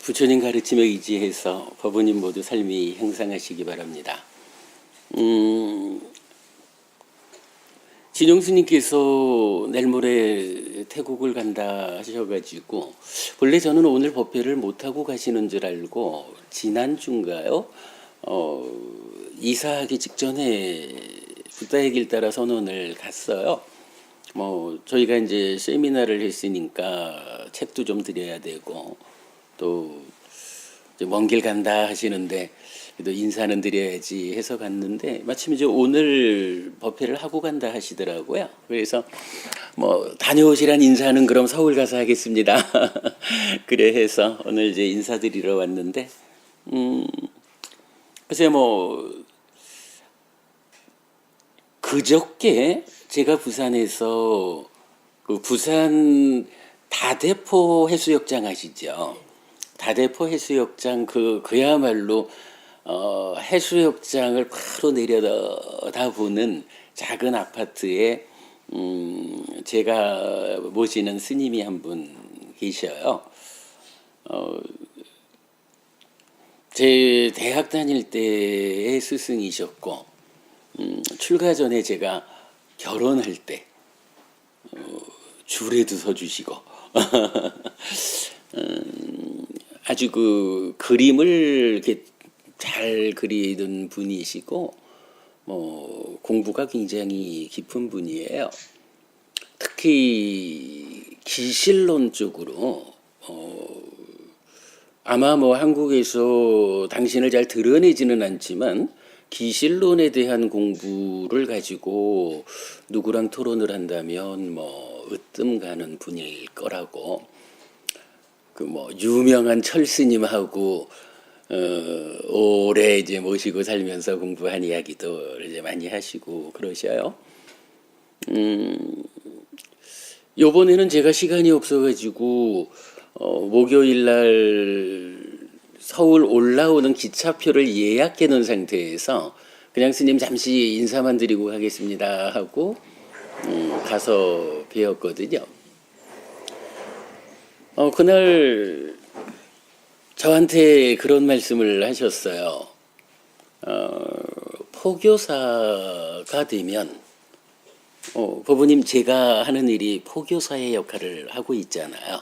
부처님 가르침에 의지해서 법원님 모두 삶이 향상하시기 바랍니다. 진용 스님께서 내일 모레 태국을 간다 하셔가지고 원래 저는 오늘 법회를 못하고 가시는 줄 알고 지난주인가요? 이사하기 직전에 부다의 길 따라 선원을 갔어요. 저희가 이제 세미나를 했으니까 책도 좀 드려야 되고 또 먼 길 간다 하시는데 그래도 인사는 드려야지 해서 갔는데 마침 이제 오늘 법회를 하고 간다 하시더라고요. 그래서 다녀오시란 인사는 그럼 서울 가서 하겠습니다. 그래 해서 오늘 이제 인사드리러 왔는데 글쎄 그저께 제가 부산에서 그 부산 다대포 해수욕장 아시죠? 다대포 해수욕장 그야말로 해수욕장을 바로 내려다보는 작은 아파트에 제가 모시는 스님이 한 분 계셔요. 제 대학 다닐 때의 스승이셨고 출가 전에 제가 결혼할 때 줄에도 서주시고 아주 그 그림을 이렇게 잘 그리는 분이시고 공부가 굉장히 깊은 분이에요. 특히 기실론 쪽으로 아마 한국에서 당신을 잘 드러내지는 않지만 기실론에 대한 공부를 가지고 누구랑 토론을 한다면 으뜸 가는 분야일 거라고 유명한 철스님하고 오래 이제 모시고 살면서 공부한 이야기도 이제 많이 하시고 그러셔요. 요번에는 제가 시간이 없어가지고 목요일 날 서울 올라오는 기차표를 예약해 놓은 상태에서 그냥 스님 잠시 인사만 드리고 가겠습니다 하고 가서 뵈었거든요. 그날 저한테 그런 말씀을 하셨어요. 포교사가 되면 법부님 제가 하는 일이 포교사의 역할을 하고 있잖아요.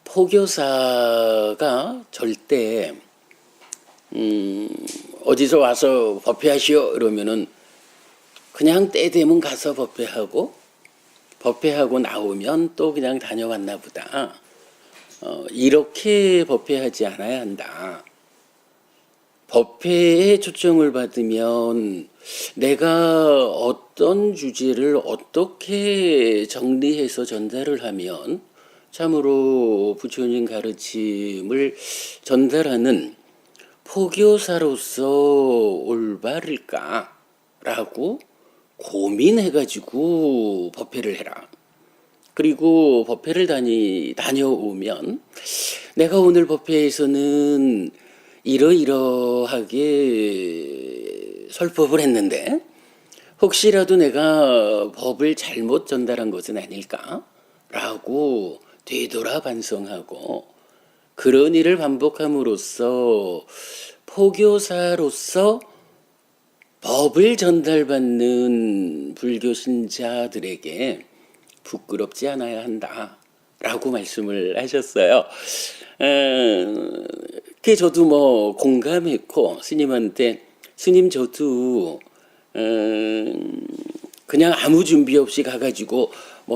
포교사가 절대 어디서 와서 법회하시오 이러면은 그냥 때 되면 가서 법회하고 나오면 또 그냥 다녀왔나 보다. 이렇게 법회하지 않아야 한다. 법회에 초청을 받으면 내가 어떤 주제를 어떻게 정리해서 전달을 하면 참으로 부처님 가르침을 전달하는 포교사로서 올바를까라고 고민해가지고 법회를 해라. 그리고 법회를 다녀오면 내가 오늘 법회에서는 이러이러하게 설법을 했는데 혹시라도 내가 법을 잘못 전달한 것은 아닐까라고 되돌아 반성하고 그런 일을 반복함으로써 포교사로서 법을 전달받는 불교 신자들에게 부끄럽지 않아야 한다라고 말씀을 하셨어요. 그게 저도 공감했고 스님한테 스님 저도 그냥 아무 준비 없이 가가지고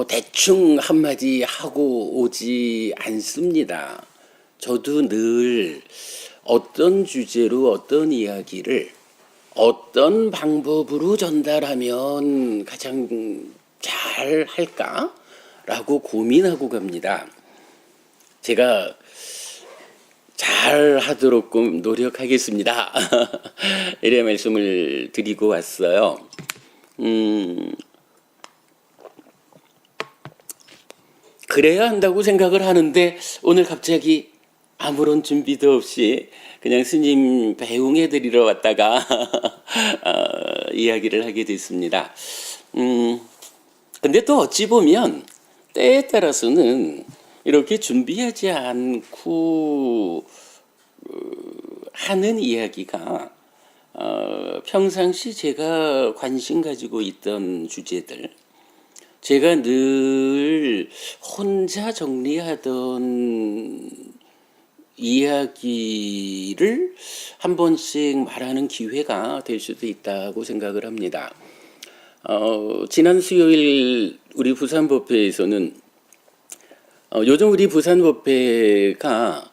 대충 한마디 하고 오지 않습니다. 저도 늘 어떤 주제로 어떤 이야기를 어떤 방법으로 전달하면 가장 잘 할까라고 고민하고 갑니다. 제가 잘 하도록 노력하겠습니다. 이래 말씀을 드리고 왔어요. 그래야 한다고 생각을 하는데 오늘 갑자기 아무런 준비도 없이 그냥 스님 배웅해 드리러 왔다가 이야기를 하게 됐습니다. 근데 또 어찌 보면 때에 따라서는 이렇게 준비하지 않고 하는 이야기가 평상시 제가 관심 가지고 있던 주제들, 제가 늘 혼자 정리하던 이야기를 한 번씩 말하는 기회가 될 수도 있다고 생각을 합니다. 지난 수요일 우리 부산법회에서는 요즘 우리 부산법회가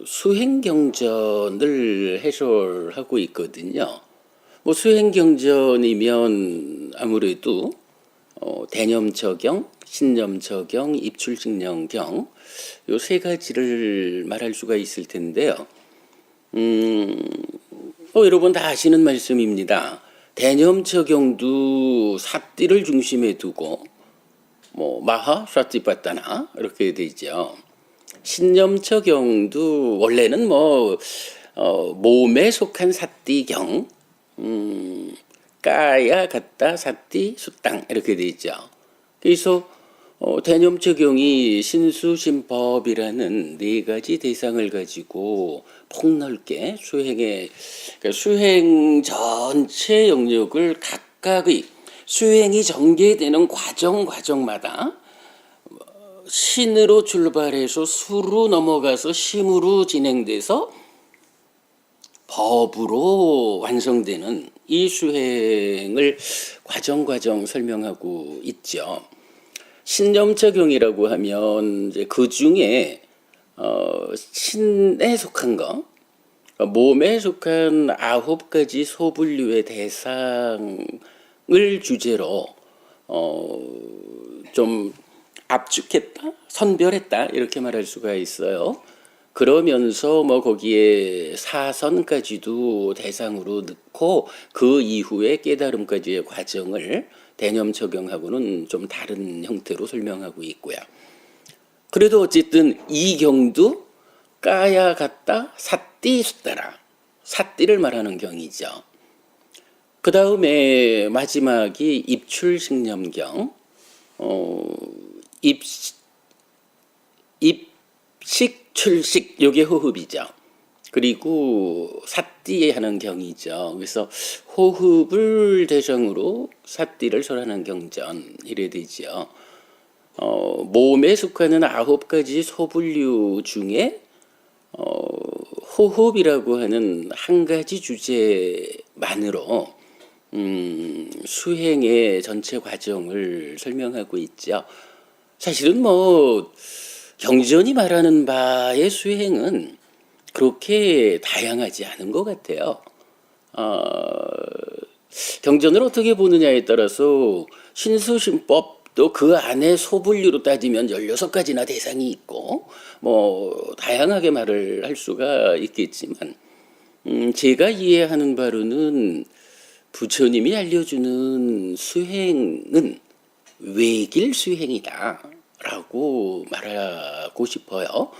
수행경전을 해설하고 있거든요. 뭐 수행경전이면 아무래도 대념처경, 신념처경, 입출직념경 요 세 가지를 말할 수가 있을 텐데요. 여러분 다 아시는 말씀입니다. 대념처경도 삿띠를 중심에 두고 뭐 마하, 샤띠빠따나 이렇게 되죠. 신념처경도 원래는 몸에 속한 삿띠경, 까야 갖다 삿띠 수땅 이렇게 돼 있죠. 그래서 대념처경이 신수신법이라는 네 가지 대상을 가지고 폭넓게 그러니까 수행 전체 영역을 각각의 수행이 전개되는 과정마다 신으로 출발해서 수로 넘어가서 심으로 진행돼서 법으로 완성되는 이 수행을 과정 설명하고 있죠. 신념처경이라고 하면 이제 그 중에 신에 속한 거, 몸에 속한 9가지 소분류의 대상을 주제로 좀 압축했다, 선별했다 이렇게 말할 수가 있어요. 그러면서 거기에 사선까지도 대상으로 넣고 그 이후에 깨달음까지의 과정을 대념처경하고는 좀 다른 형태로 설명하고 있고요. 그래도 어쨌든 이 경도 까야 같다 삿띠 숫따라 삿띠를 말하는 경이죠. 그 다음에 마지막이 입출식념경, 입식 출식 요게 호흡이죠. 그리고 삿띠에 하는 경이죠. 그래서 호흡을 대상으로 삿띠를 설하는 경전 이래 되죠. 몸에 속하는 9가지 소분류 중에 호흡이라고 하는 한 가지 주제만으로 수행의 전체 과정을 설명하고 있죠. 사실은 경전이 말하는 바의 수행은 그렇게 다양하지 않은 것 같아요. 경전을 어떻게 보느냐에 따라서 신수신법도 그 안에 소분류로 따지면 16가지나 대상이 있고 다양하게 말을 할 수가 있겠지만 제가 이해하는 바로는 부처님이 알려주는 수행은 외길 수행이다 라고 말하고 싶어요.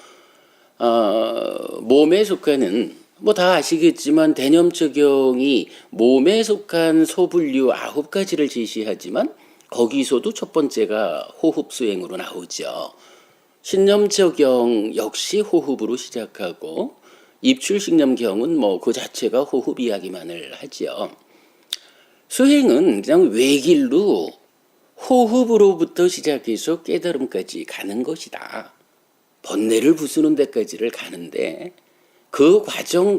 몸에 속하는 다 아시겠지만 대념처경이 몸에 속한 소분류 9가지를 제시하지만 거기서도 첫 번째가 호흡 수행으로 나오죠. 신념처경 역시 호흡으로 시작하고 입출식념경은 그 자체가 호흡 이야기만을 하죠. 수행은 그냥 외길로 호흡으로부터 시작해서 깨달음까지 가는 것이다. 번뇌를 부수는 데까지를 가는데 그 과정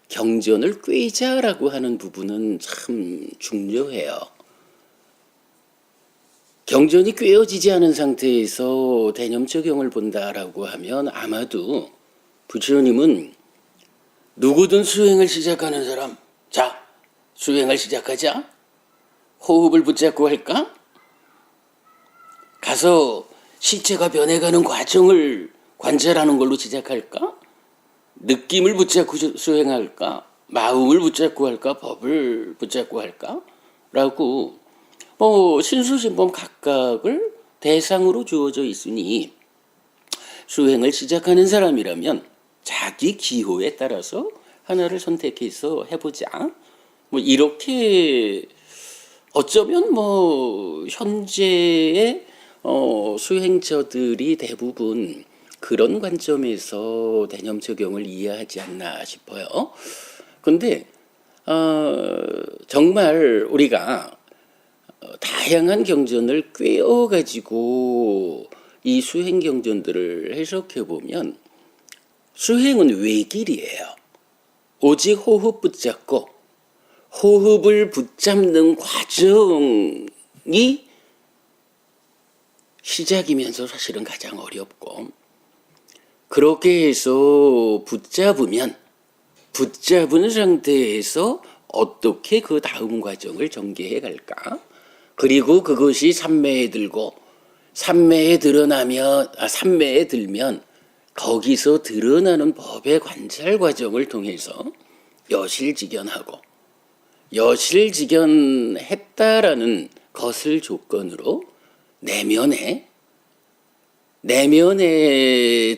경전을 꿰자라고 하는 부분은 참 중요해요. 경전이 꿰어지지 않은 상태에서 대념처경을 본다라고 하면 아마도 부처님은 누구든 수행을 시작하는 사람, 자, 수행을 시작하자. 호흡을 붙잡고 할까? 가서 시체가 변해가는 과정을 관찰하는 걸로 시작할까? 느낌을 붙잡고 수행할까? 마음을 붙잡고 할까? 법을 붙잡고 할까? 라고 신수신법 각각을 대상으로 주어져 있으니 수행을 시작하는 사람이라면 자기 기호에 따라서 하나를 선택해서 해보자. 이렇게 어쩌면 뭐 현재의 수행자들이 대부분 그런 관점에서 대념 적용을 이해하지 않나 싶어요. 근데 정말 우리가 다양한 경전을 꿰어가지고 이 수행 경전들을 해석해 보면 수행은 외길이에요. 오직 호흡 붙잡고 호흡을 붙잡는 과정이 시작이면서 사실은 가장 어렵고, 그렇게 해서 붙잡은 상태에서 어떻게 그 다음 과정을 전개해 갈까? 그리고 그것이 삼매에 들고 삼매에 들면 거기서 드러나는 법의 관찰 과정을 통해서 여실직연하고, 여실직연했다라는 것을 조건으로 내면에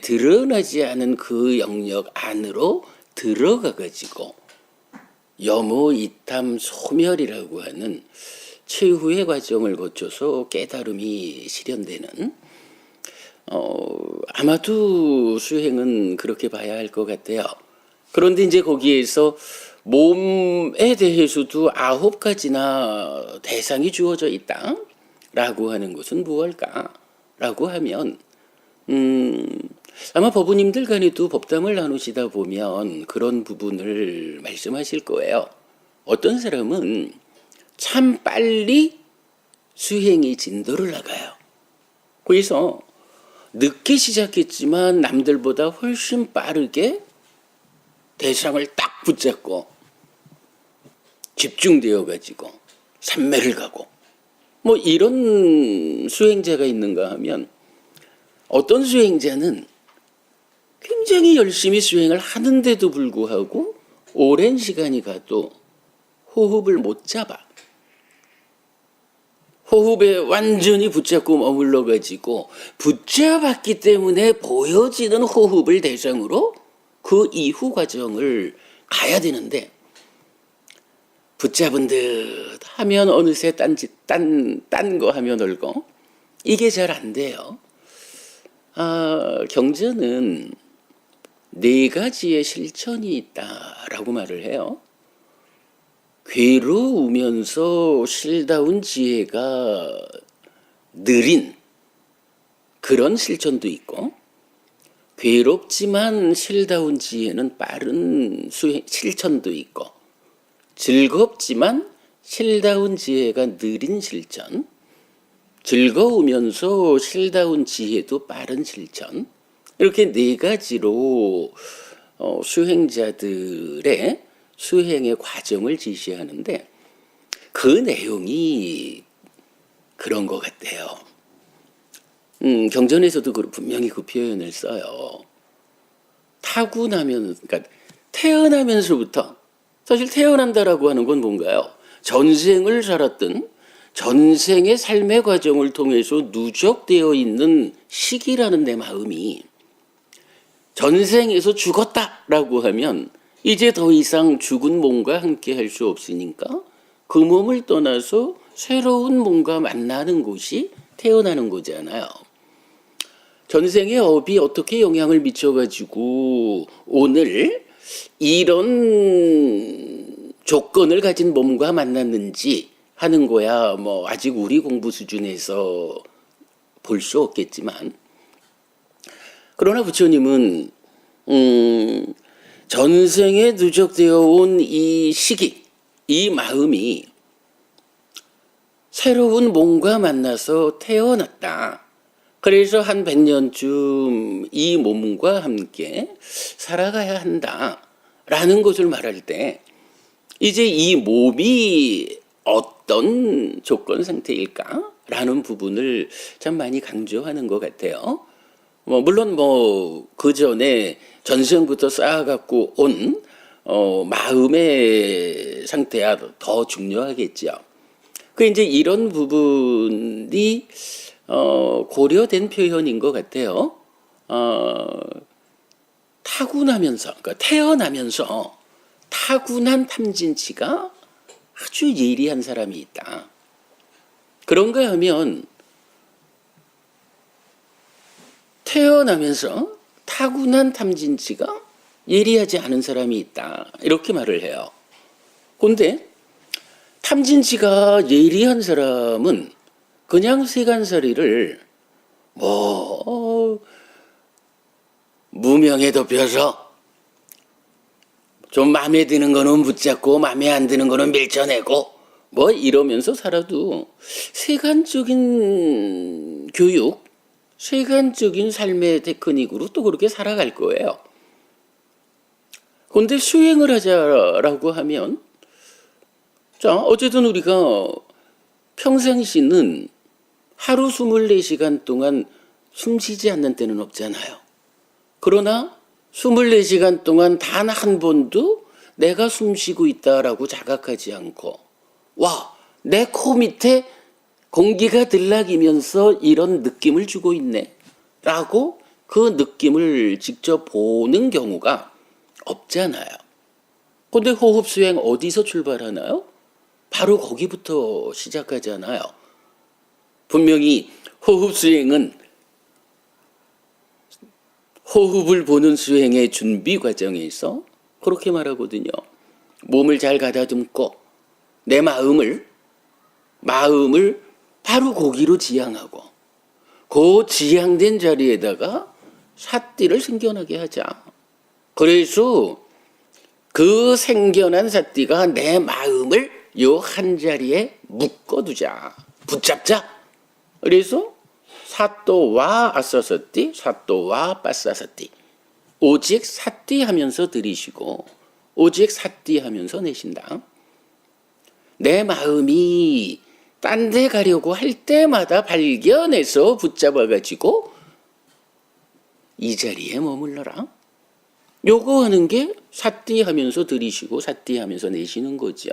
드러나지 않은 그 영역 안으로 들어가 가지고 염오 이탐 소멸이라고 하는 최후의 과정을 거쳐서 깨달음이 실현되는, 아마도 수행은 그렇게 봐야 할 것 같아요. 그런데 이제 거기에서 몸에 대해서도 9가지나 대상이 주어져 있다라고 하는 것은 무엇일까라고 하면, 아마 법우님들 간에도 법담을 나누시다 보면 그런 부분을 말씀하실 거예요. 어떤 사람은 참 빨리 수행이 진도를 나가요. 그래서 늦게 시작했지만 남들보다 훨씬 빠르게 대상을 딱 붙잡고 집중되어 가지고 삼매를 가고, 뭐 이런 수행자가 있는가 하면, 어떤 수행자는 굉장히 열심히 수행을 하는데도 불구하고 오랜 시간이 가도 호흡을 못 잡아. 호흡에 완전히 붙잡고 머물러 가지고 붙잡았기 때문에 보여지는 호흡을 대상으로 그 이후 과정을 가야 되는데, 붙잡은 듯 하면 어느새 딴 거 하면 얼고, 이게 잘 안 돼요. 경전은 4가지의 실천이 있다라고 말을 해요. 괴로우면서 실다운 지혜가 느린 그런 실천도 있고, 괴롭지만 실다운 지혜는 빠른 실천도 있고, 즐겁지만 실다운 지혜가 느린 실천, 즐거우면서 실다운 지혜도 빠른 실천, 이렇게 4가지로 수행자들의 수행의 과정을 지시하는데, 그 내용이 그런 것 같아요. 경전에서도 분명히 그 표현을 써요. 그러니까 태어나면서부터, 사실 태어난다라고 하는 건 뭔가요? 전생을 살았던 전생의 삶의 과정을 통해서 누적되어 있는 시기라는 내 마음이, 전생에서 죽었다라고 하면 이제 더 이상 죽은 몸과 함께 할 수 없으니까 그 몸을 떠나서 새로운 몸과 만나는 곳이 태어나는 거잖아요. 전생의 업이 어떻게 영향을 미쳐가지고 오늘 이런 조건을 가진 몸과 만났는지 하는 거야 뭐 아직 우리 공부 수준에서 볼 수 없겠지만, 그러나 부처님은 전생에 누적되어 온 이 시기, 이 마음이 새로운 몸과 만나서 태어났다. 그래서 한 100년쯤 이 몸과 함께 살아가야 한다라는 것을 말할 때, 이제 이 몸이 어떤 조건 상태일까라는 부분을 참 많이 강조하는 것 같아요. 물론 그 전에 전생부터 쌓아갖고 온 마음의 상태야 더 중요하겠죠. 그 이제 이런 부분이 고려된 표현인 것 같아요. 그러니까 태어나면서 타고난 탐진치가 아주 예리한 사람이 있다. 그런가 하면 태어나면서 타고난 탐진치가 예리하지 않은 사람이 있다. 이렇게 말을 해요. 그런데 탐진치가 예리한 사람은 그냥 세간살이를 무명에 덮여서 좀 마음에 드는 거는 붙잡고 마음에 안 드는 거는 밀쳐내고 이러면서 살아도 세간적인 교육, 세간적인 삶의 테크닉으로 또 그렇게 살아갈 거예요. 그런데 수행을 하자라고 하면 자, 어쨌든 우리가 평상시는 하루 24시간 동안 숨 쉬지 않는 때는 없잖아요. 그러나 24시간 동안 단 한 번도 내가 숨 쉬고 있다라고 자각하지 않고 내 코 밑에 공기가 들락이면서 이런 느낌을 주고 있네 라고 그 느낌을 직접 보는 경우가 없잖아요. 근데 호흡 수행 어디서 출발하나요? 바로 거기부터 시작하잖아요. 분명히 호흡 수행은 호흡을 보는 수행의 준비 과정에서 그렇게 말하거든요. 몸을 잘 가다듬고 내 마음을 바로 거기로 지향하고 그 지향된 자리에다가 삿띠를 생겨나게 하자. 그래서 그 생겨난 삿띠가 내 마음을 요 한 자리에 묶어두자. 붙잡자. 그래서 사또와 아싸사띠, 사또와 빠싸사띠. 오직 사띠 하면서 들이쉬고 오직 사띠 하면서 내쉰다. 내 마음이 딴 데 가려고 할 때마다 발견해서 붙잡아가지고 이 자리에 머물러라. 요거 하는 게 사띠 하면서 들이쉬고 사띠 하면서 내쉬는 거죠.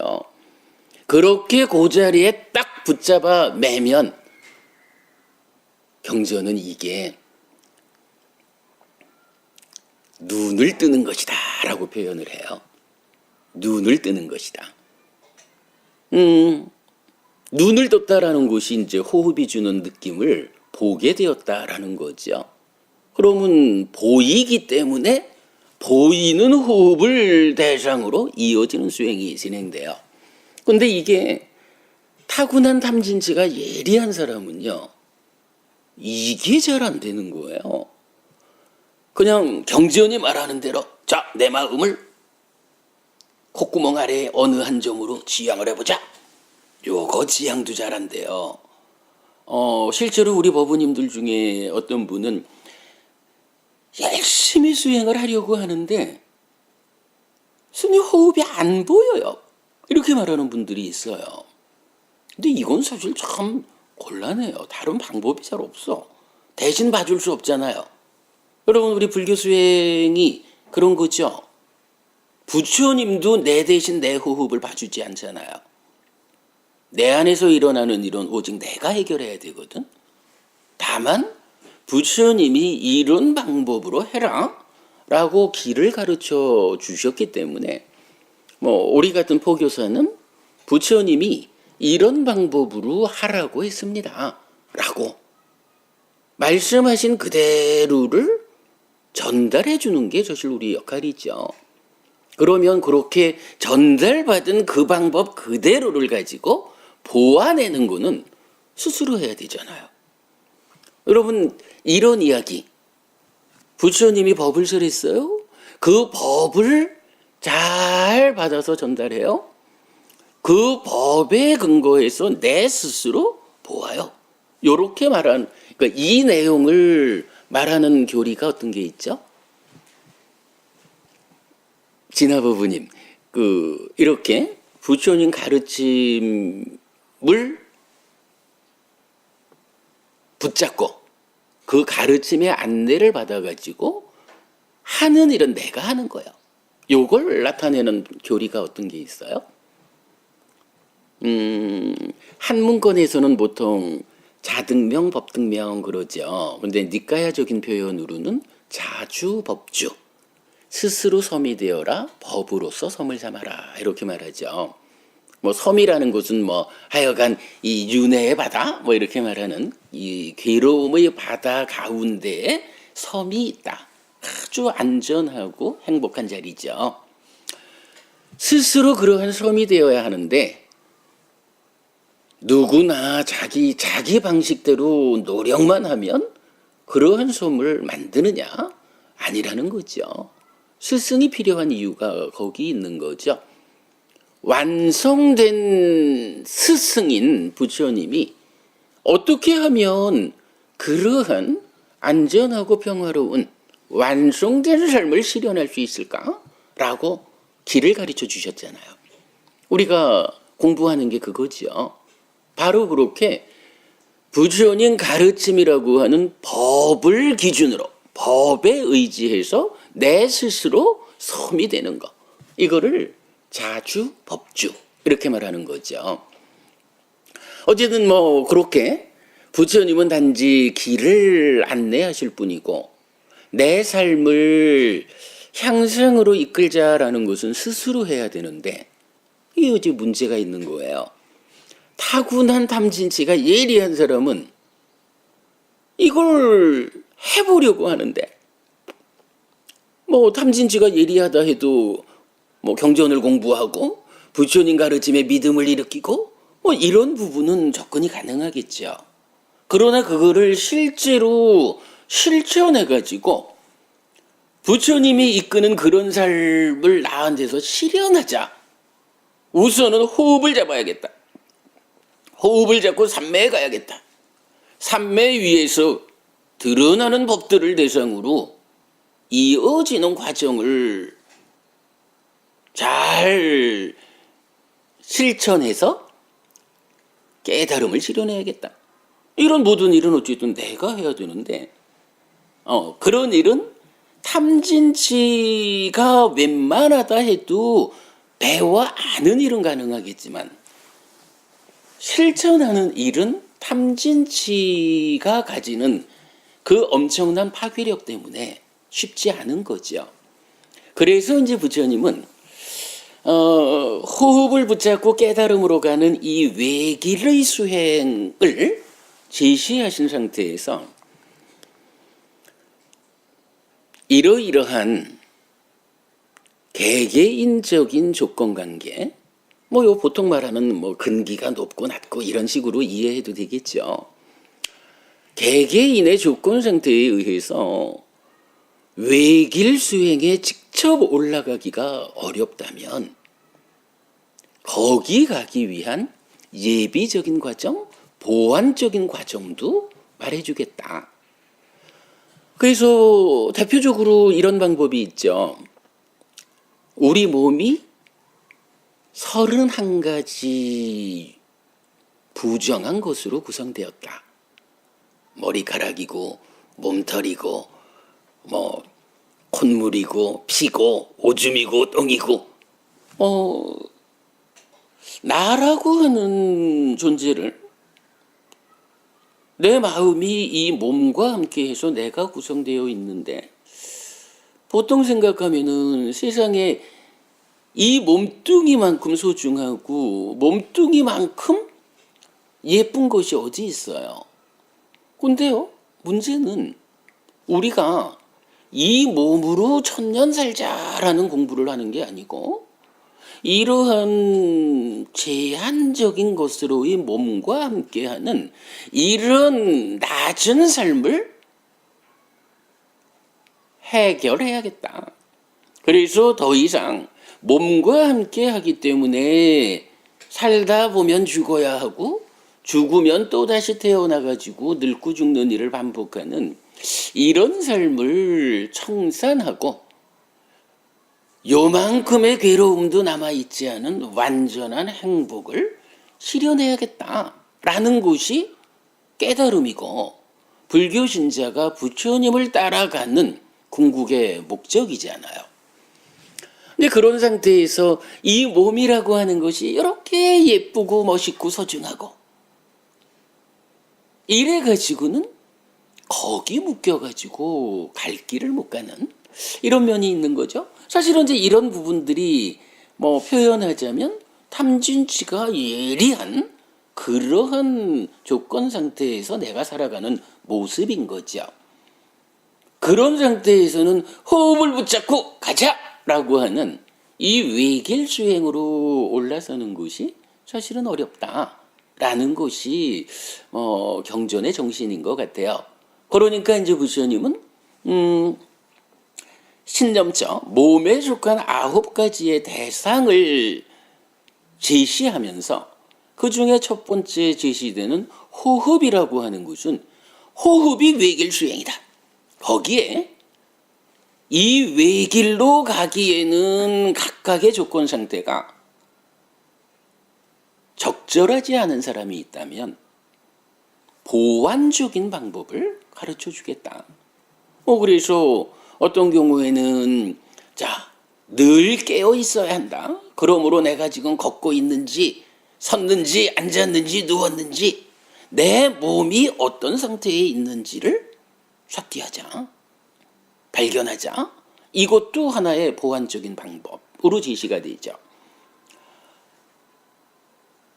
그렇게 그 자리에 딱 붙잡아 매면 경전은 이게 눈을 뜨는 것이다 라고 표현을 해요. 눈을 뜨는 것이다. 눈을 떴다라는 것이 이제 호흡이 주는 느낌을 보게 되었다라는 거죠. 그러면 보이기 때문에 보이는 호흡을 대상으로 이어지는 수행이 진행돼요. 근데 이게 타고난 탐진치가 예리한 사람은요, 이게 잘 안 되는 거예요. 그냥 경지연이 말하는 대로 자, 내 마음을 콧구멍 아래에 어느 한 점으로 지향을 해보자. 요거 지향도 잘 안 돼요. 실제로 우리 법우님들 중에 어떤 분은 열심히 수행을 하려고 하는데 스님 호흡이 안 보여요. 이렇게 말하는 분들이 있어요. 근데 이건 사실 참 곤란해요. 다른 방법이 잘 없어. 대신 봐줄 수 없잖아요. 여러분, 우리 불교 수행이 그런 거죠. 부처님도 내 대신 내 호흡을 봐주지 않잖아요. 내 안에서 일어나는 일은 오직 내가 해결해야 되거든. 다만 부처님이 이런 방법으로 해라 라고 길을 가르쳐 주셨기 때문에 우리 같은 포교사는 부처님이 이런 방법으로 하라고 했습니다 라고 말씀하신 그대로를 전달해 주는 게 사실 우리 역할이죠. 그러면 그렇게 전달받은 그 방법 그대로를 가지고 보완해내는 거는 스스로 해야 되잖아요. 여러분, 이런 이야기, 부처님이 법을 설했어요. 그 법을 잘 받아서 전달해요. 그 법에 근거해서 내 스스로 보아요. 요렇게 말하는, 그러니까 이 내용을 말하는 교리가 어떤 게 있죠? 진화부부님, 이렇게 부처님 가르침을 붙잡고 그 가르침의 안내를 받아가지고 하는 일은 내가 하는 거예요. 요걸 나타내는 교리가 어떤 게 있어요? 한 문건에서는 보통 자등명, 법등명 그러죠. 근데 니까야적인 표현으로는 자주, 법주, 스스로 섬이 되어라, 법으로서 섬을 삼아라 이렇게 말하죠. 뭐 섬이라는 것은 뭐 하여간 이 윤회의 바다 뭐 이렇게 말하는 이 괴로움의 바다 가운데에 섬이 있다. 아주 안전하고 행복한 자리죠. 스스로 그러한 섬이 되어야 하는데 누구나 자기 방식대로 노력만 하면 그러한 섬을 만드느냐? 아니라는 거죠. 스승이 필요한 이유가 거기 있는 거죠. 완성된 스승인 부처님이 어떻게 하면 그러한 안전하고 평화로운 완성된 삶을 실현할 수 있을까? 라고 길을 가르쳐 주셨잖아요. 우리가 공부하는 게 그거죠. 바로 그렇게 부처님 가르침이라고 하는 법을 기준으로, 법에 의지해서 내 스스로 섬이 되는 거. 이거를 자주, 법주 이렇게 말하는 거죠. 어쨌든 뭐 그렇게 부처님은 단지 길을 안내하실 뿐이고 내 삶을 향상으로 이끌자라는 것은 스스로 해야 되는데 이게 어째 문제가 있는 거예요. 타고난 탐진치가 예리한 사람은 이걸 해보려고 하는데 뭐 탐진치가 예리하다 해도 뭐 경전을 공부하고 부처님 가르침에 믿음을 일으키고 뭐 이런 부분은 접근이 가능하겠죠. 그러나 그거를 실제로 실천해가지고 부처님이 이끄는 그런 삶을 나한테서 실현하자. 우선은 호흡을 잡아야겠다. 호흡을 잡고 삼매에 가야겠다. 삼매 위에서 드러나는 법들을 대상으로 이어지는 과정을 잘 실천해서 깨달음을 실현해야겠다. 이런 모든 일은 어쨌든 내가 해야 되는데 그런 일은 탐진치가 웬만하다 해도 배워 아는 일은 가능하겠지만 실천하는 일은 탐진치가 가지는 그 엄청난 파괴력 때문에 쉽지 않은 거죠. 그래서 이제 부처님은 호흡을 붙잡고 깨달음으로 가는 이 외길의 수행을 제시하신 상태에서 이러이러한 개개인적인 조건관계, 뭐 요 보통 말하는 뭐 근기가 높고 낮고 이런 식으로 이해해도 되겠죠. 개개인의 조건 상태에 의해서 외길 수행에 직접 올라가기가 어렵다면 거기 가기 위한 예비적인 과정, 보완적인 과정도 말해주겠다. 그래서 대표적으로 이런 방법이 있죠. 우리 몸이 31가지 부정한 것으로 구성되었다. 머리카락이고 몸털이고 뭐 콧물이고 피고 오줌이고 똥이고 나라고 하는 존재를 내 마음이 이 몸과 함께해서 내가 구성되어 있는데 보통 생각하면은 세상에 이 몸뚱이만큼 소중하고 몸뚱이만큼 예쁜 것이 어디 있어요? 근데요, 문제는 우리가 이 몸으로 천년 살자라는 공부를 하는 게 아니고 이러한 제한적인 것으로의 몸과 함께하는 이런 낮은 삶을 해결해야겠다. 그래서 더 이상 몸과 함께하기 때문에 살다 보면 죽어야 하고 죽으면 또다시 태어나가지고 늙고 죽는 일을 반복하는 이런 삶을 청산하고 요만큼의 괴로움도 남아있지 않은 완전한 행복을 실현해야겠다라는 것이 깨달음이고 불교 신자가 부처님을 따라가는 궁극의 목적이잖아요. 근데 그런 상태에서 이 몸이라고 하는 것이 이렇게 예쁘고 멋있고 소중하고 이래가지고는 거기 묶여가지고 갈 길을 못 가는 이런 면이 있는 거죠. 사실은 이제 이런 부분들이 뭐 표현하자면 탐진치가 예리한 그러한 조건 상태에서 내가 살아가는 모습인 거죠. 그런 상태에서는 호흡을 붙잡고 가자라고 하는 이 외길 수행으로 올라서는 것이 사실은 어렵다라는 것이 경전의 정신인 것 같아요. 그러니까 이제 부처님은 신점적 몸에 속한 9가지의 대상을 제시하면서 그 중에 첫 번째 제시되는 호흡이라고 하는 것은 호흡이 외길 수행이다. 거기에 이 외길로 가기에는 각각의 조건 상태가 적절하지 않은 사람이 있다면 보완적인 방법을 가르쳐 주겠다. 그래서 어떤 경우에는 늘 깨어 있어야 한다. 그러므로 내가 지금 걷고 있는지 섰는지 앉았는지 누웠는지 내 몸이 어떤 상태에 있는지를 삭제하자. 발견하자. 이것도 하나의 보완적인 방법으로 제시가 되죠.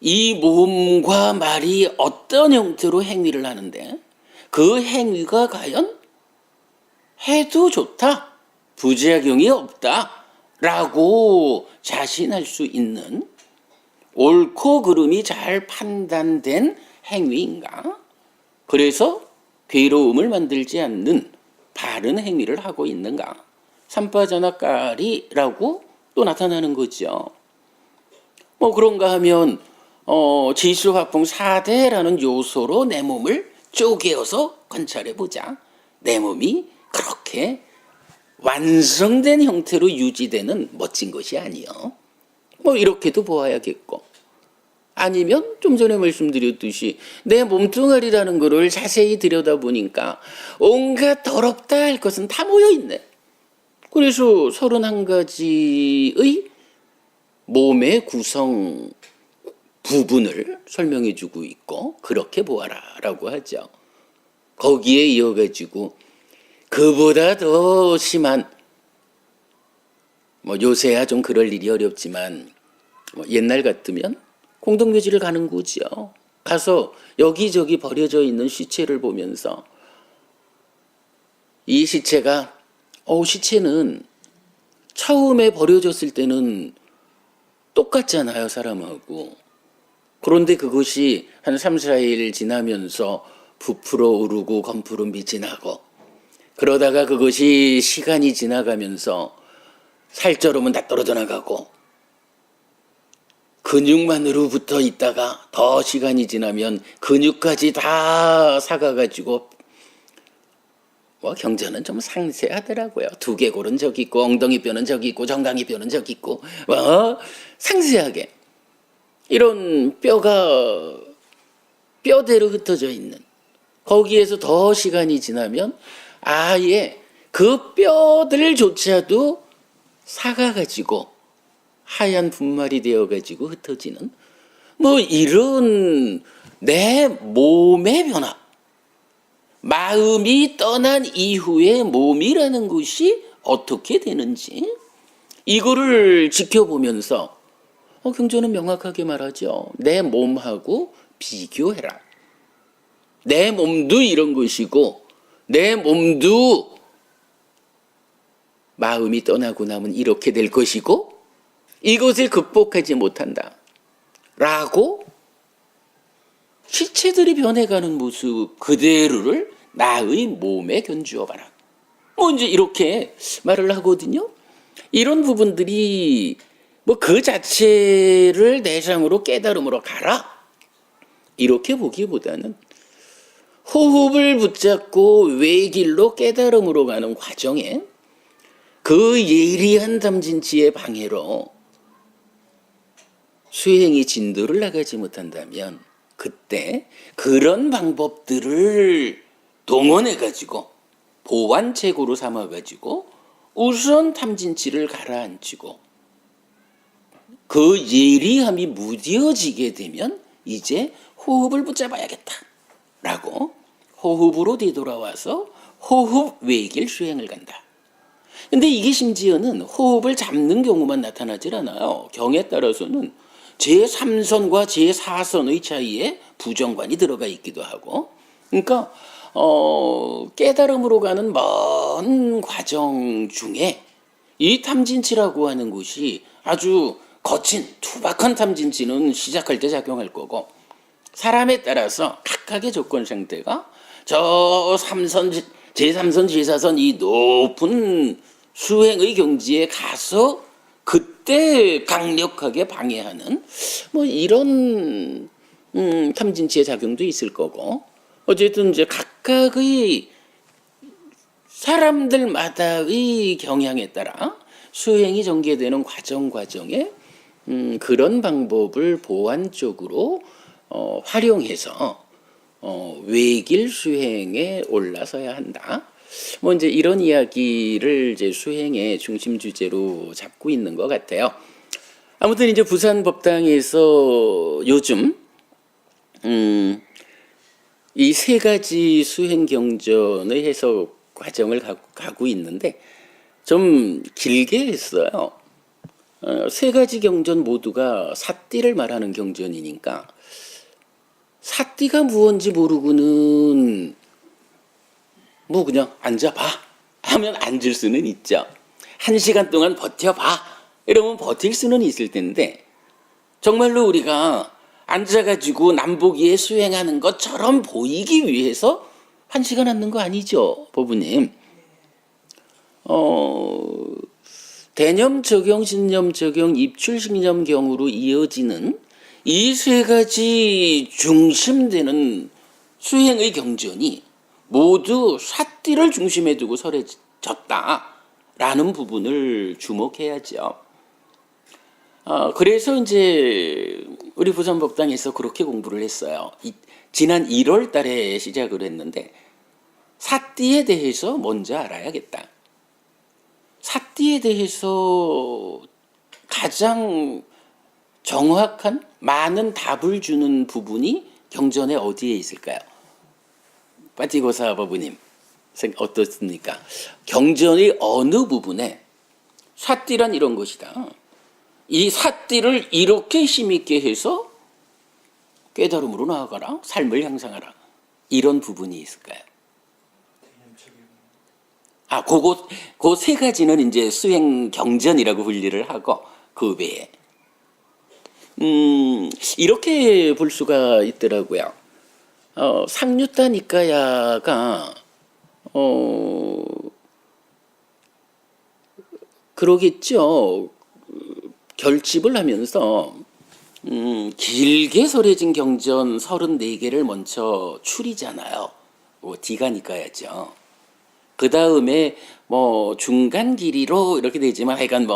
이 몸과 말이 어떤 형태로 행위를 하는데 그 행위가 과연 해도 좋다, 부작용이 없다 라고 자신할 수 있는 옳고 그름이 잘 판단된 행위인가? 그래서 괴로움을 만들지 않는 바른 행위를 하고 있는가? 삼파자나까리라고 또 나타나는 거죠. 그런가 하면 지수화풍 4대라는 요소로 내 몸을 쪼개어서 관찰해 보자. 내 몸이 그렇게 완성된 형태로 유지되는 멋진 것이 아니요. 이렇게도 보아야겠고, 아니면 좀 전에 말씀드렸듯이 내 몸뚱아리라는 거를 자세히 들여다보니까 온갖 더럽다 할 것은 다 모여있네. 그래서 31가지의 몸의 구성 부분을 설명해주고 있고 그렇게 보아라 라고 하죠. 거기에 이어가지고 그보다 더 심한, 요새야 좀 그럴 일이 어렵지만 옛날 같으면 공동묘지를 가는 거죠. 가서 여기저기 버려져 있는 시체를 보면서 이 시체가 시체는 처음에 버려졌을 때는 똑같잖아요, 사람하고. 그런데 그것이 한 3, 4일 지나면서 부풀어 오르고 검푸른 빛이 나고, 그러다가 그것이 시간이 지나가면서 살쪄름은 다 떨어져 나가고, 근육만으로 붙어 있다가 더 시간이 지나면 근육까지 다 사가가지고, 경전은 좀 상세하더라고요. 두개골은 저기 있고, 엉덩이 뼈는 저기 있고, 정강이 뼈는 저기 있고, 상세하게 이런 뼈가 뼈대로 흩어져 있는, 거기에서 더 시간이 지나면 아예 그 뼈들조차도 사가가지고 하얀 분말이 되어가지고 흩어지는 이런 내 몸의 변화, 마음이 떠난 이후의 몸이라는 것이 어떻게 되는지 이거를 지켜보면서 경전은 명확하게 말하죠. 내 몸하고 비교해라. 내 몸도 이런 것이고 내 몸도 마음이 떠나고 나면 이렇게 될 것이고 이것을 극복하지 못한다 라고 시체들이 변해가는 모습 그대로를 나의 몸에 견주어 봐라. 이제 이렇게 말을 하거든요. 이런 부분들이 그 자체를 내상으로 깨달음으로 가라 이렇게 보기보다는 호흡을 붙잡고 외길로 깨달음으로 가는 과정에 그 예리한 담진치의 방해로 수행이 진도를 나가지 못한다면 그때 그런 방법들을 동원해가지고 보완책으로 삼아가지고 우선 탐진치를 가라앉히고 그 예리함이 무뎌지게 되면 이제 호흡을 붙잡아야겠다 라고 호흡으로 되돌아와서 호흡 외길 수행을 간다. 근데 이게 심지어는 호흡을 잡는 경우만 나타나질 않아요. 경에 따라서는 제3선과 제4선의 차이에 부정관이 들어가 있기도 하고, 그러니까 깨달음으로 가는 먼 과정 중에 이 탐진치라고 하는 것이 아주 거친 투박한 탐진치는 시작할 때 작용할 거고, 사람에 따라서 각각의 조건 상태가 저 제3선, 제4선 이 높은 수행의 경지에 가서 그때 강력하게 방해하는 뭐 이런 탐진치의 작용도 있을 거고, 어쨌든 이제 각각의 사람들마다의 경향에 따라 수행이 전개되는 과정에 그런 방법을 보완적으로 활용해서 외길 수행에 올라서야 한다. 뭐 이제 이런 이야기를 이제 수행의 중심 주제로 잡고 있는 것 같아요. 아무튼 이제 부산 법당에서 요즘 이 세 가지 수행 경전의 해석 과정을 가고 있는데 좀 길게 했어요. 세 가지 경전 모두가 사띠를 말하는 경전이니까 사띠가 무언지 모르고는 뭐 그냥 앉아봐 하면 앉을 수는 있죠. 1시간 동안 버텨봐 이러면 버틸 수는 있을 텐데, 정말로 우리가 앉아가지고 남보기에 수행하는 것처럼 보이기 위해서 1시간 앉는 거 아니죠, 보부님. 대념 적용, 신념 적용, 입출 신념경으로 이어지는 이 세 가지 중심되는 수행의 경전이 모두 사띠를 중심에 두고 설해졌다라는 부분을 주목해야죠. 그래서 이제 우리 부산법당에서 그렇게 공부를 했어요. 지난 1월 달에 시작을 했는데 사띠에 대해서 먼저 알아야겠다. 사띠에 대해서 가장 정확한 많은 답을 주는 부분이 경전에 어디에 있을까요? 빠띠고사 법부님 어떻습니까? 경전의 어느 부분에 사띠란 이런 것이다, 이 사띠를 이렇게 힘있게 해서 깨달음으로 나아가라, 삶을 향상하라, 이런 부분이 있을까요? 그 세 가지는 이제 수행 경전이라고 분리를 하고, 그 외에 이렇게 볼 수가 있더라고요. 상류타 니까야가 그러겠죠. 결집을 하면서 길게 설해진 경전 34개를 먼저 추리잖아요. 디가니까야죠. 그 다음에 뭐 중간 길이로 이렇게 되지만 하여간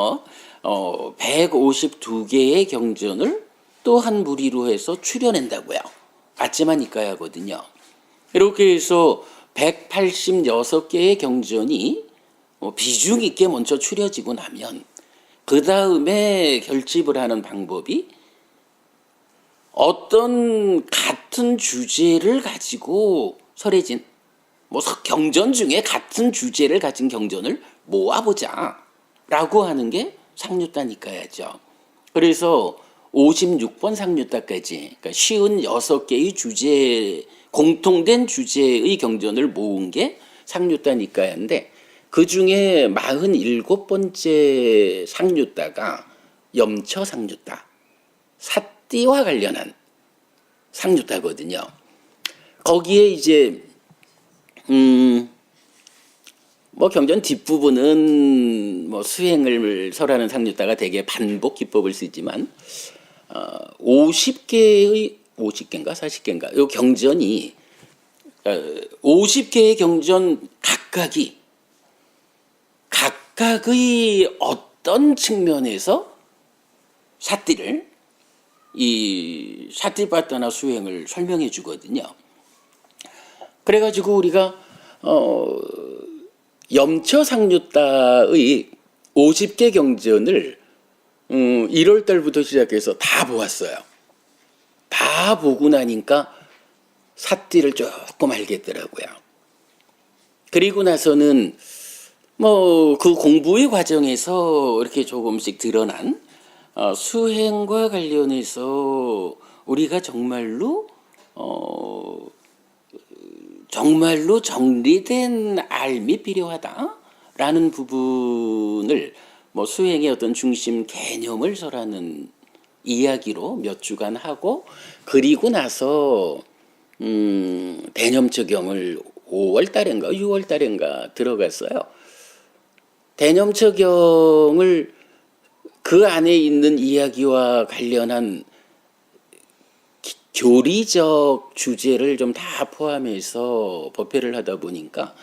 152개의 경전을 또 한 무리로 해서 추려낸다고요. 아찌마니까야거든요. 이렇게 해서 186개의 경전이 비중 있게 먼저 추려지고 나면 그 다음에 결집을 하는 방법이 어떤 같은 주제를 가지고 설해진 경전 중에 같은 주제를 가진 경전을 모아보자 라고 하는 게 상류따니까야죠. 그래서 56번 상류따까지, 그러니까 56개의 주제, 공통된 주제의 경전을 모은 게 상류따니까야인데, 그 중에 47번째 상류따가 염처 상류따, 사띠와 관련한 상류따거든요. 거기에 이제 경전 뒷부분은 수행을 설하는 상류따가 대개 반복 기법을 쓰지만 50개인가 40개인가 요 경전이 50개의 경전 각각의 어떤 측면에서 사띠를 이 사띠빠따나 수행을 설명해 주거든요. 그래가지고 우리가 염처 상류따의 50개 경전을 1월 달부터 시작해서 다 보았어요. 다 보고 나니까 사띠를 조금 알겠더라고요. 그리고 나서는 그 공부의 과정에서 이렇게 조금씩 드러난 수행과 관련해서 우리가 정말로 정리된 알미 필요하다라는 부분을 뭐 수행의 어떤 중심 개념을 설하는 이야기로 몇 주간 하고, 그리고 나서 대념 적용을 5월 달인가 6월 달인가 들어갔어요. 대념 적용을 그 안에 있는 이야기와 관련한 교리적 주제를 좀 다 포함해서 법회를 하다 보니까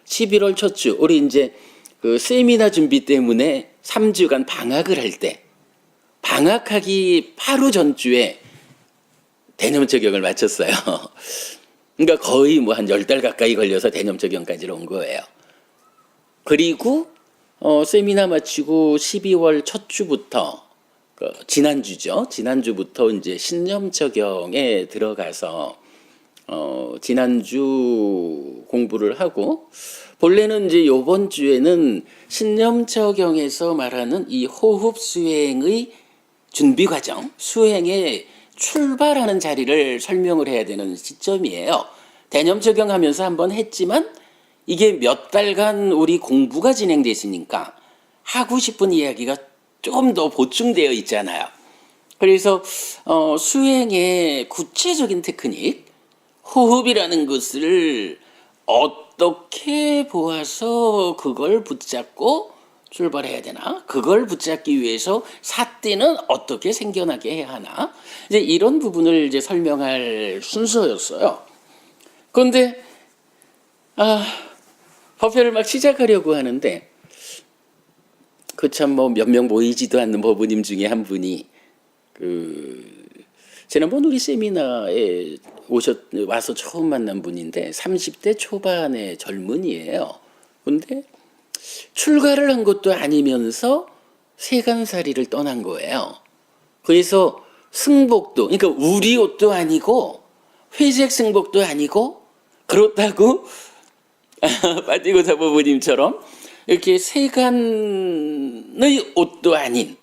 11월 첫 주, 우리 이제 그 세미나 준비 때문에 3주간 방학을 할 때, 방학하기 바로 전주에 대념 적용을 마쳤어요. 그러니까 거의 뭐 한 10달 가까이 걸려서 대념 적용까지 온 거예요. 그리고 세미나 마치고 12월 첫 주부터 지난주죠. 지난주부터 이제 신념 적용에 들어가서 지난주 공부를 하고, 본래는 이제 요번 주에는 신념 적용에서 말하는 이 호흡 수행의 준비 과정, 수행의 출발하는 자리를 설명을 해야 되는 시점이에요. 대념 적용하면서 한번 했지만 이게 몇 달간 우리 공부가 진행됐으니까 하고 싶은 이야기가 조금 더 보충되어 있잖아요. 그래서 수행의 구체적인 테크닉, 호흡이라는 것을 어떻게 보아서 그걸 붙잡고 출발해야 되나? 그걸 붙잡기 위해서 사띠는 어떻게 생겨나게 해야 하나? 이제 이런 부분을 이제 설명할 순서였어요. 그런데 법회를 막 시작하려고 하는데 그 참 뭐 몇 명 모이지도 않는 법우님 중에 한 분이 지난번 우리 세미나에 와서 처음 만난 분인데 30대 초반의 젊은이에요. 근데 출가를 한 것도 아니면서 세간살이를 떠난 거예요. 그래서 승복도, 그러니까 우리 옷도 아니고 회색 승복도 아니고, 그렇다고 빠지고사 부부님처럼 이렇게 세간의 옷도 아닌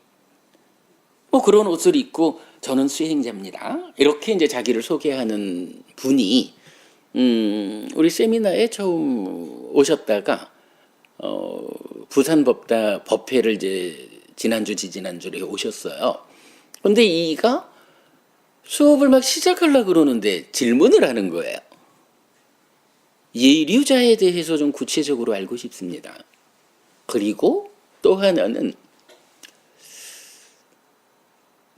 뭐 그런 옷을 입고 저는 수행자입니다, 이렇게 이제 자기를 소개하는 분이 우리 세미나에 처음 오셨다가 부산법다 법회를 이제 지난주 지지난주에 오셨어요. 근데 이가 수업을 막 시작하려고 그러는데 질문을 하는 거예요. 예류자에 대해서 좀 구체적으로 알고 싶습니다. 그리고 또 하나는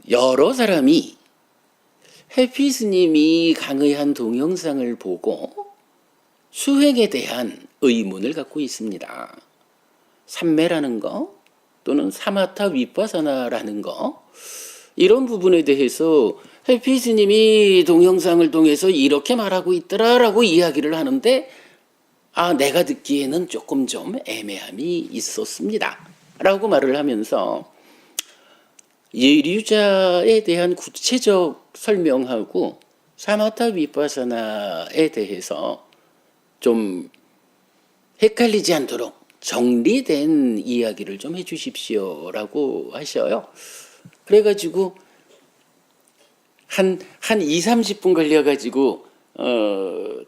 여러 사람이 해피 스님이 강의한 동영상을 보고 수행에 대한 의문을 갖고 있습니다. 삼매라는 거 또는 사마타 위파사나라는 거, 이런 부분에 대해서 해피 스님이 동영상을 통해서 이렇게 말하고 있더라라고 이야기를 하는데, 내가 듣기에는 조금 좀 애매함이 있었습니다 라고 말을 하면서 예류자에 대한 구체적 설명하고 사마타 위파사나에 대해서 좀 헷갈리지 않도록 정리된 이야기를 좀 해주십시오라고 하셔요. 그래가지고 한 2, 30분 걸려가지고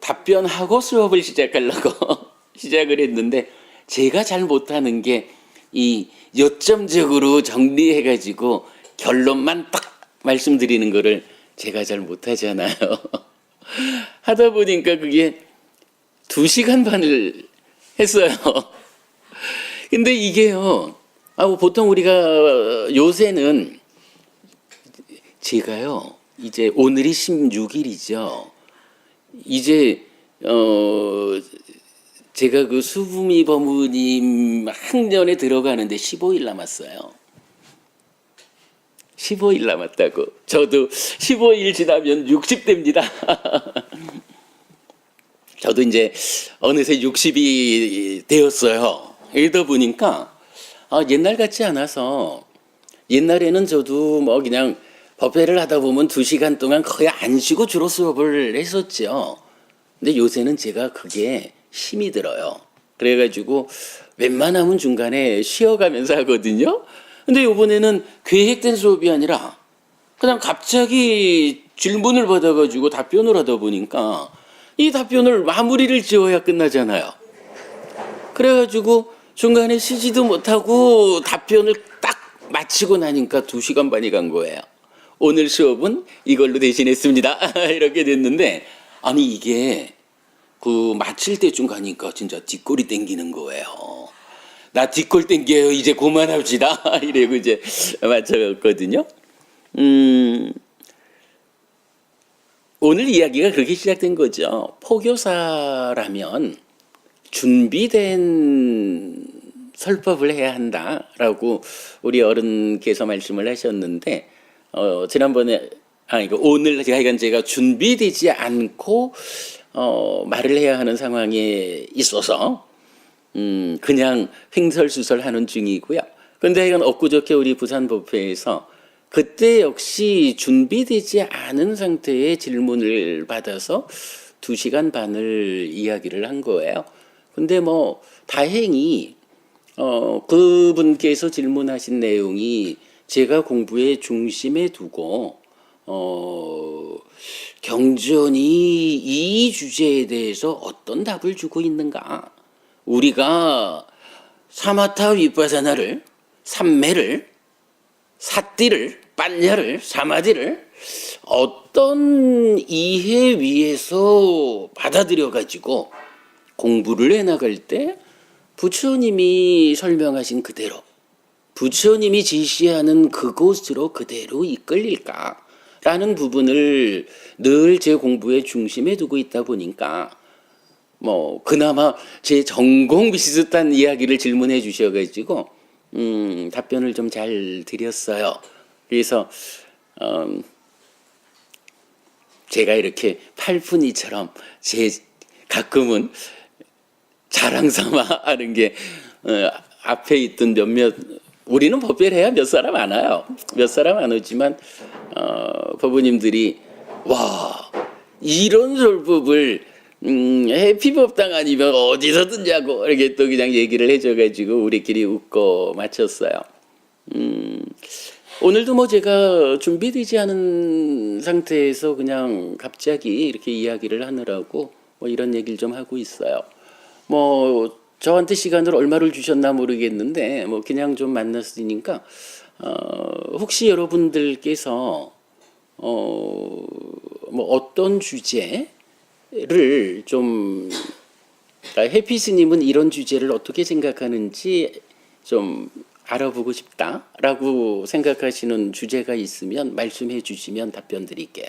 답변하고 수업을 시작하려고 시작을 했는데, 제가 잘 못하는 게 이 요점적으로 정리해가지고 결론만 딱 말씀드리는 거를 제가 잘 못하잖아요. 하다 보니까 그게 2시간 반을 했어요. 근데 이게요, 보통 우리가 요새는 제가요, 이제 오늘이 16일이죠. 이제 제가 그 수부미 법무님 학년에 들어가는데 15일 남았어요. 15일 남았다고. 저도 15일 지나면 60대입니다. 저도 이제 어느새 60이 되었어요. 이러다 보니까 옛날 같지 않아서, 옛날에는 저도 뭐 그냥 법회를 하다 보면 2시간 동안 거의 안 쉬고 주로 수업을 했었죠. 근데 요새는 제가 그게 힘이 들어요. 그래가지고 웬만하면 중간에 쉬어가면서 하거든요. 근데 이번에는 계획된 수업이 아니라 그냥 갑자기 질문을 받아가지고 답변을 하다 보니까 이 답변을 마무리를 지어야 끝나잖아요. 그래가지고 중간에 쉬지도 못하고 답변을 딱 마치고 나니까 2시간 반이 간 거예요. 오늘 수업은 이걸로 대신했습니다. 이렇게 됐는데, 아니 이게 그 마칠 때쯤 가니까 진짜 뒷골이 땡기는 거예요. 나 뒷골 땡겨요. 이제 그만합시다. 이러고 이제 맞춰갔거든요. 오늘 이야기가 그렇게 시작된 거죠. 포교사라면 준비된 설법을 해야 한다라고 우리 어른께서 말씀을 하셨는데, 지난번에 이거 오늘 제가 준비되지 않고 말을 해야 하는 상황에 있어서 그냥 횡설수설하는 중이고요. 근데 이건 엊그저께 우리 부산법회에서 그때 역시 준비되지 않은 상태의 질문을 받아서 2시간 반을 이야기를 한 거예요. 근데 뭐 다행히 그분께서 질문하신 내용이 제가 공부의 중심에 두고 경전이 이 주제에 대해서 어떤 답을 주고 있는가, 우리가 사마타 위파사나를, 삼매를, 사띠를, 빠냐를, 사마디를 어떤 이해 위에서 받아들여 가지고 공부를 해나갈 때 부처님이 설명하신 그대로, 부처님이 지시하는 그곳으로 그대로 이끌릴까라는 부분을 늘 제 공부의 중심에 두고 있다 보니까 뭐 그나마 제 전공 비슷한 이야기를 질문해 주셔가지고 답변을 좀 잘 드렸어요. 그래서 제가 이렇게 팔푼이처럼 제 가끔은 자랑 삼아 하는 게 앞에 있던 몇몇, 우리는 법회를 해야 몇 사람 안 와요. 몇 사람 안 오지만 법부님들이 와 이런 설법을 해피법당 아니면 어디서 듣냐고 이렇게 또 그냥 얘기를 해줘가지고 우리끼리 웃고 마쳤어요. 오늘도 뭐 제가 준비되지 않은 상태에서 그냥 갑자기 이렇게 이야기를 하느라고 뭐 이런 얘기를 좀 하고 있어요. 뭐 저한테 시간을 얼마를 주셨나 모르겠는데 뭐 그냥 좀 만났으니까 혹시 여러분들께서 뭐 어떤 주제를 좀, 해피 스님은 이런 주제를 어떻게 생각하는지 좀 알아보고 싶다라고 생각하시는 주제가 있으면 말씀해 주시면 답변 드릴게요.